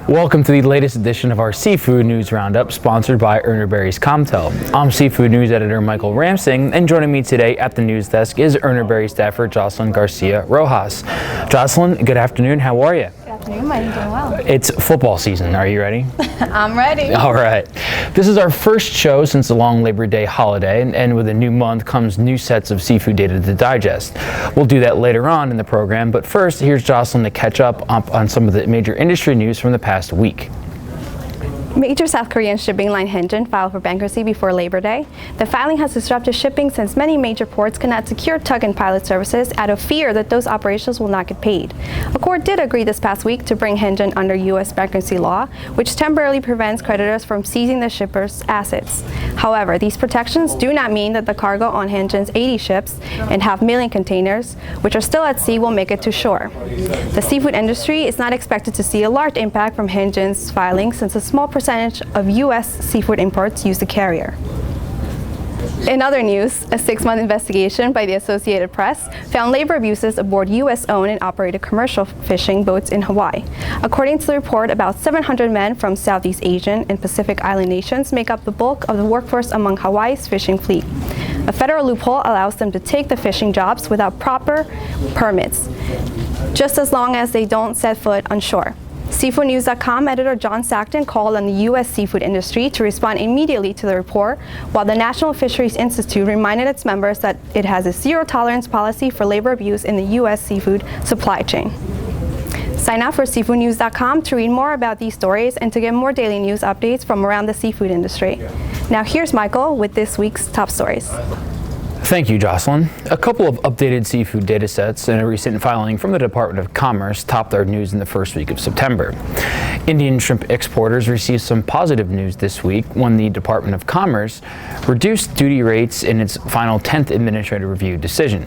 Welcome to the latest edition of our Seafood News Roundup, sponsored by Urner Barry's Comtel. I'm Seafood News Editor Michael Ramsing, and joining me today at the news desk is Urner Barry staffer Jocelyn Garcia Rojas. Jocelyn, good afternoon. How are you? Good afternoon, Mike. I'm doing well. It's football season. Are you ready? I'm ready. All right. This is our first show since the long Labor Day holiday, and with a new month comes new sets of seafood data to digest. We'll do that later on in the program, but first, here's Jocelyn to catch up on some of the major industry news from the past week. Major South Korean shipping line Hanjin filed for bankruptcy before Labor Day. The filing has disrupted shipping since many major ports cannot secure tug and pilot services out of fear that those operations will not get paid. A court did agree this past week to bring Hanjin under U.S. bankruptcy law, which temporarily prevents creditors from seizing the shipper's assets. However, these protections do not mean that the cargo on Hanjin's 80 ships and 500,000 containers, which are still at sea, will make it to shore. The seafood industry is not expected to see a large impact from Hanjin's filing since a small percentage of U.S. seafood imports use the carrier. In other news, a 6-month investigation by the Associated Press found labor abuses aboard U.S.-owned and operated commercial fishing boats in Hawaii. According to the report, about 700 men from Southeast Asian and Pacific Island nations make up the bulk of the workforce among Hawaii's fishing fleet. A federal loophole allows them to take the fishing jobs without proper permits, just as long as they don't set foot on shore. SeafoodNews.com editor John Sackton called on the U.S. seafood industry to respond immediately to the report, while the National Fisheries Institute reminded its members that it has a zero-tolerance policy for labor abuse in the U.S. seafood supply chain. Sign up for SeafoodNews.com to read more about these stories and to get more daily news updates from around the seafood industry. Now here's Michael with this week's top stories. Thank you, Jocelyn. A couple of updated seafood data sets and a recent filing from the Department of Commerce topped our news in the first week of September. Indian shrimp exporters received some positive news this week when the Department of Commerce reduced duty rates in its final 10th administrative review decision.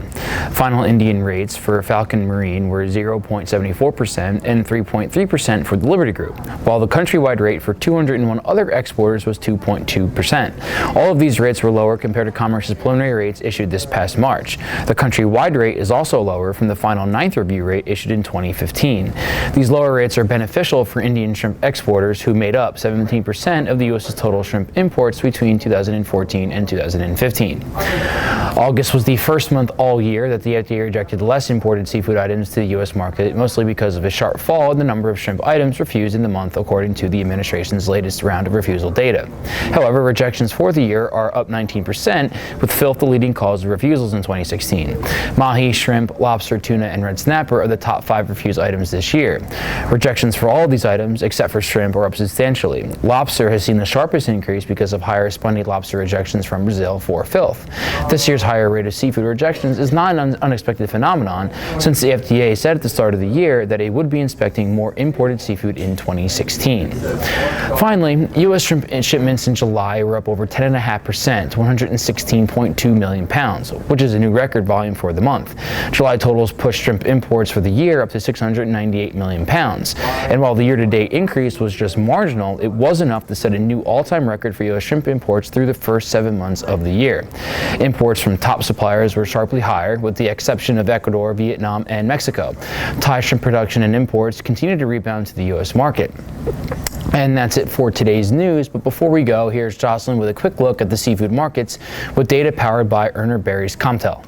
Final Indian rates for Falcon Marine were 0.74% and 3.3% for the Liberty Group, while the countrywide rate for 201 other exporters was 2.2%. All of these rates were lower compared to Commerce's preliminary rates issued this past March. The countrywide rate is also lower from the final 9th review rate issued in 2015. These lower rates are beneficial for Indian shrimp exporters who made up 17% of the U.S.'s total shrimp imports between 2014 and 2015. August was the first month all year that the FDA rejected less imported seafood items to the U.S. market, mostly because of a sharp fall in the number of shrimp items refused in the month, according to the administration's latest round of refusal data. However, rejections for the year are up 19%, with filth the leading cause of refusals in 2016. Mahi, shrimp, lobster, tuna, and red snapper are the top 5 refused items this year. Rejections for all of these items, except for shrimp, are up substantially. Lobster has seen the sharpest increase because of higher spongy lobster rejections from Brazil for filth. This year's higher rate of seafood rejections is not an unexpected phenomenon, since the FDA said at the start of the year that it would be inspecting more imported seafood in 2016. Finally, U.S. shrimp shipments in July were up over 10.5% to 116.2 million pounds, which is a new record volume for the month. July totals pushed shrimp imports for the year up to 698 million pounds. And while the year-to-date increase was just marginal, it was enough to set a new all-time record for U.S. shrimp imports through the first 7 months of the year. Imports from top suppliers were sharply higher, with the exception of Ecuador, Vietnam, and Mexico. Thai shrimp production and imports continue to rebound to the U.S. market. And that's it for today's news, but before we go, here's Jocelyn with a quick look at the seafood markets with data powered by Urner Barry's Comtel.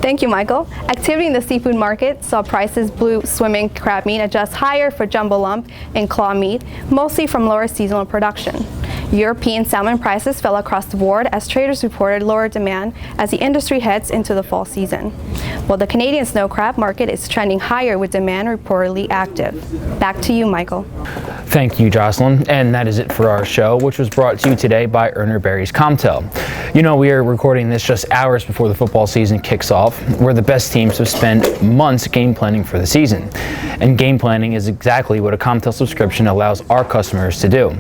Thank you, Michael. Activity in the seafood market saw prices blue swimming crab meat adjust higher for jumbo lump and claw meat, mostly from lower seasonal production. European salmon prices fell across the board as traders reported lower demand as the industry heads into the fall season, while the Canadian snow crab market is trending higher with demand reportedly active. Back to you, Michael. Thank you, Jocelyn. And that is it for our show, which was brought to you today by Urner Barry's Comtel. You know, we are recording this just hours before the football season kicks off, where the best teams have spent months game planning for the season. And game planning is exactly what a Comtel subscription allows our customers to do.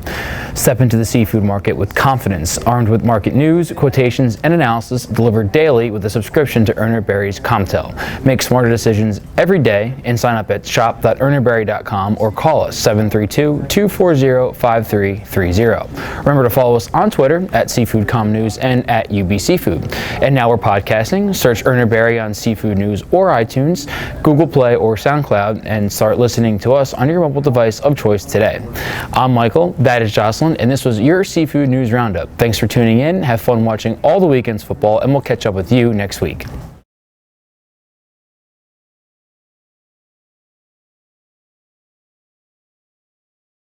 Step into the seafood market with confidence, armed with market news, quotations, and analysis delivered daily with a subscription to Urner Barry's Comtel. Make smarter decisions every day and sign up at shop.urnerbarry.com or call us 732 212-240-5330. Remember to follow us on Twitter at SeafoodComNews and at UBSeafood. And now we're podcasting. Search Erner Berry on Seafood News or iTunes, Google Play, or SoundCloud, and start listening to us on your mobile device of choice today. I'm Michael, that is Jocelyn, and this was your Seafood News Roundup. Thanks for tuning in. Have fun watching all the weekend's football, and we'll catch up with you next week.